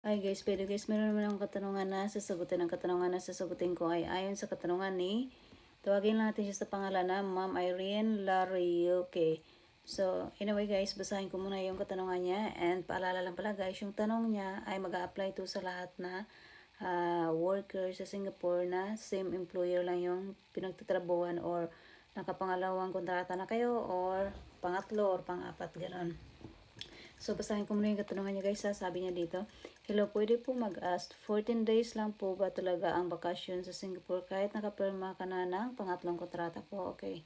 Hi guys, pero guys, meron naman akong katanungan na sasagutin. Ang katanungan na sasagutin ko ay ayon sa katanungan ni, tawagin lang natin siya sa pangalan na Ma'am Irene Larioque. So, anyway guys, basahin ko muna yung katanungan niya. And paalala lang pala guys, yung tanong niya ay mag-a-apply to sa lahat na worker sa Singapore na same employer lang yung pinagtatrabuhan or nakapangalawang kontrata na kayo or pangatlo or pang-apat, ganon. So, basahin ko muna yung katanungan niya guys. Sabi niya dito, hello, pwede po mag-ask, 14 days lang po ba talaga ang bakasyon sa Singapore kahit nakapirma ka na ng pangatlong kontrata po? Okay.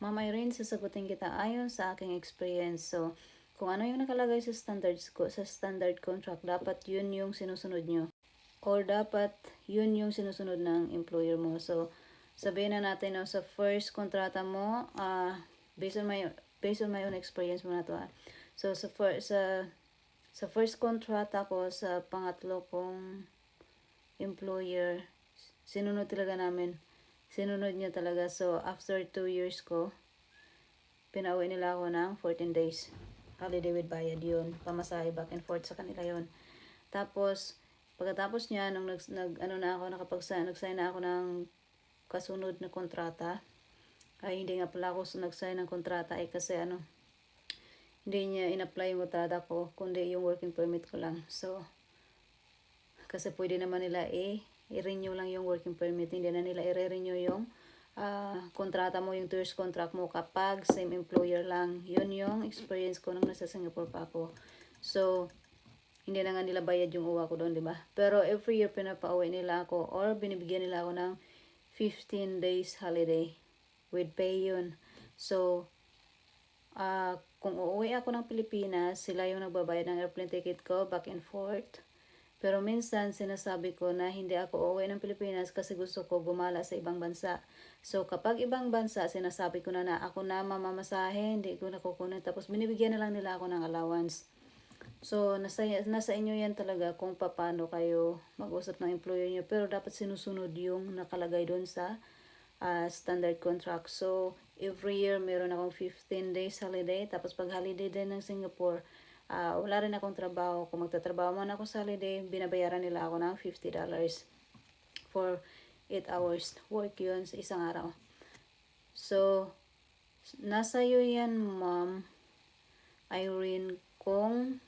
Ma'am Irene, sasagutin kita ayon sa aking experience. So, kung ano yung nakalagay sa standard contract, dapat yun yung sinusunod nyo. Or dapat yun yung sinusunod ng employer mo. So, sabihin na natin no, sa first kontrata mo, based on my own experience muna to. So, sa first kontrata ko sa pangatlo kong employer, sinunod talaga namin. Sinunod niya talaga. So, after 2 years ko, pinauwi nila ako ng 14 days. Holiday with bayad yun. Pamasahe back and forth sa kanila yun. Tapos, pagkatapos niya, nung nagsign na ako ng kasunod na kontrata, ay hindi nga pala ako nag-sign ng kontrata kasi hindi niya in-apply yung kontrata ko, kundi yung working permit ko lang. So, kasi pwede naman nila i-renew lang yung working permit. Hindi na nila i-renew yung kontrata mo, yung 2 years contract mo kapag same employer lang. Yun yung experience ko nung nasa Singapore pa ako. So, hindi na nga nila bayad yung uwa ko doon, di ba? Pero every year pinapauwi nila ako or binibigyan nila ako ng 15 days holiday with pay yun. So, kung uuwi ako ng Pilipinas, sila yung nagbabayad ng airplane ticket ko back and forth. Pero minsan sinasabi ko na hindi ako uuwi ng Pilipinas kasi gusto ko gumala sa ibang bansa. So kapag ibang bansa, sinasabi ko na ako na mamamasahe, hindi ko nakukunin. Tapos binibigyan na lang nila ako ng allowance. So nasa inyo yan talaga kung paano kayo mag-usap ng employer nyo. Pero dapat sinusunod yung nakalagay doon sa standard contract. So, every year meron akong 15 days holiday. Tapos pag holiday din ng Singapore, wala rin akong trabaho. Kung magtatrabaho man ako sa holiday, binabayaran nila ako ng $50 for 8 hours work yun sa isang araw. So, nasa iyo yan, Ma'am Irene, kung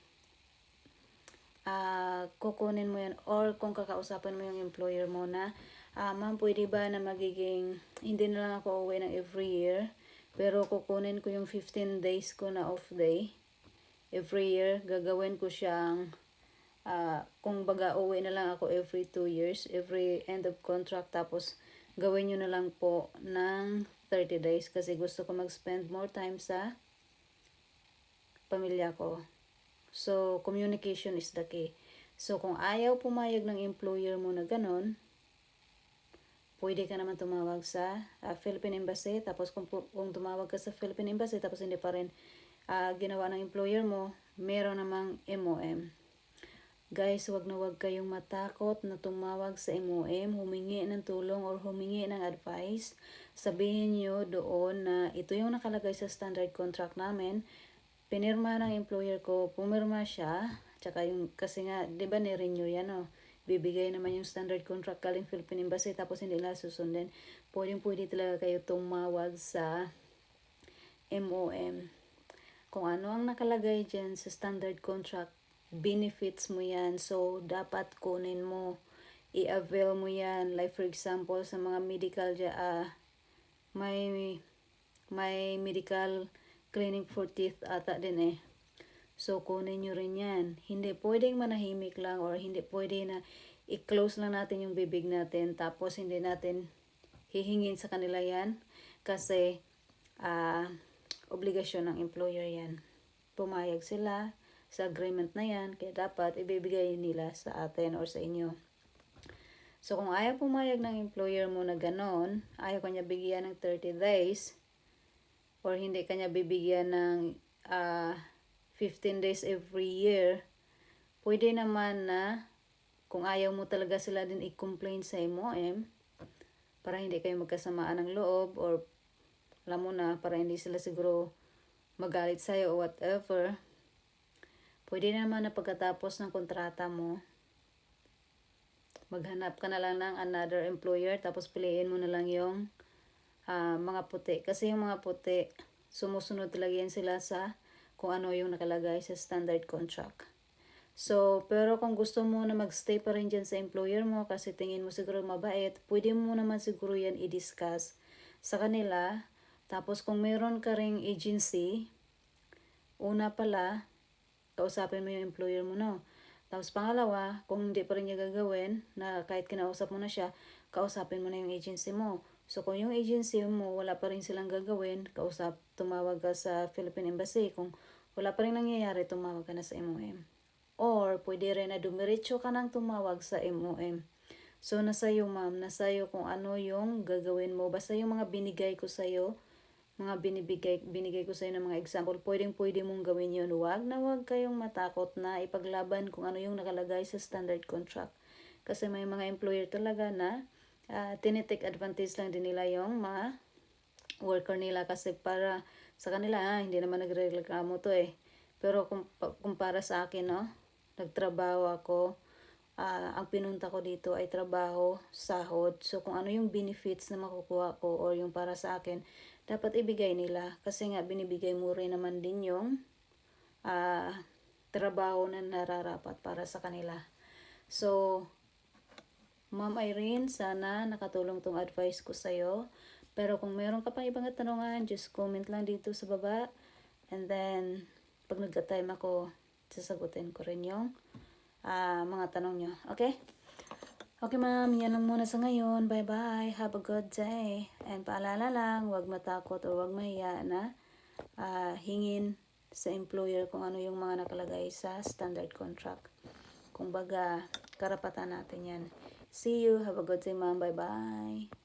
kukunin mo yan or kung kakausapin mo yung employer mo na ma'am, pwede ba na magiging hindi na lang ako uwi ng every year pero kukunin ko yung 15 days ko na off day every year, gagawin ko siyang kung baga uwi na lang ako every 2 years, every end of contract, tapos gawin nyo na lang po ng 30 days kasi gusto ko mag-spend more time sa pamilya ko. So, communication is the key. So, kung ayaw pumayag ng employer mo na ganon, pwede ka naman tumawag sa Philippine Embassy. Tapos, kung tumawag ka sa Philippine Embassy, tapos hindi pa rin ginawa ng employer mo, meron namang MOM. Guys, wag na wag kayong matakot na tumawag sa MOM, humingi ng tulong or humingi ng advice. Sabihin nyo doon na ito yung nakalagay sa standard contract namin. Pinirma ng employer ko, pumirma siya, tsaka yung, kasi nga, di ba ni-renew yan, bibigay naman yung standard contract galing Philippine Embassy, tapos hindi nila susundin. Pwede talaga kayo tumawag sa MOM. Kung ano ang nakalagay dyan sa standard contract, benefits mo yan, so dapat kunin mo, i-avail mo yan. Like for example, sa mga medical may medical clinic for teeth ata din So, kunin nyo rin yan. Hindi pwedeng manahimik lang or hindi pwede na i-close lang natin yung bibig natin tapos hindi natin hihingin sa kanila yan kasi obligasyon ng employer yan. Pumayag sila sa agreement na yan kaya dapat ibibigay nila sa atin or sa inyo. So, kung ayaw pumayag ng employer mo na ganon, ayaw kanya bigyan ng 30 days, or hindi kanya bibigyan ng 15 days every year, pwede naman na kung ayaw mo talaga sila din i-complain sa MOM para hindi kayo magkasamaan ng loob or alam mo na, para hindi sila siguro magalit sa'yo o whatever, pwede naman na pagkatapos ng kontrata mo, maghanap ka na lang ng another employer, tapos piliin mo na lang yung mga puti. Kasi yung mga puti, sumusunod talaga yan sila sa kung ano yung nakalagay sa standard contract. So, pero kung gusto mo na magstay pa rin dyan sa employer mo kasi tingin mo siguro mabait, pwede mo naman siguro yan i-discuss sa kanila. Tapos kung meron ka ring agency, una pala, kausapin mo yung employer mo, no? Tapos pangalawa, kung hindi pa rin niya gagawin, na kahit kinausap mo na siya, kausapin mo na yung agency mo. So kung yung agency mo, wala pa rin silang gagawin, tumawag ka sa Philippine Embassy. Kung wala pa rin nangyayari, tumawag ka na sa MOM. Or, pwede rin na dumiretso ka nang tumawag sa MOM. So, nasa iyo ma'am, nasa iyo kung ano yung gagawin mo. Basta yung mga binigay ko sa'yo, mga binigay ko sa'yo ng mga example, pwede mong gawin yun. Huwag na huwag kayong matakot na ipaglaban kung ano yung nakalagay sa standard contract. Kasi may mga employer talaga na tinitake advantage lang din nila yung mga worker nila kasi para sa kanila, hindi naman nagrereklamo to eh. Pero kung para sa akin, no, nagtrabaho ako, ang pinunta ko dito ay trabaho, sahod. So, kung ano yung benefits na makukuha ko or yung para sa akin, dapat ibigay nila. Kasi nga, binibigay mo rin naman din yung trabaho na nararapat para sa kanila. So, Ma'am Irene, sana nakatulong tong advice ko sa'yo. Pero kung meron ka pang ibang katanungan, just comment lang dito sa baba. And then, pag nagka-time ako, sasagutin ko rin yung mga tanong nyo. Okay? Okay ma'am, yan lang muna sa ngayon. Bye-bye. Have a good day. And paalala lang, huwag matakot o huwag mahiya na hingin sa employer kung ano yung mga nakalagay sa standard contract. Kung baga, karapatan natin yan. See you. Have a good day ma'am. Bye-bye.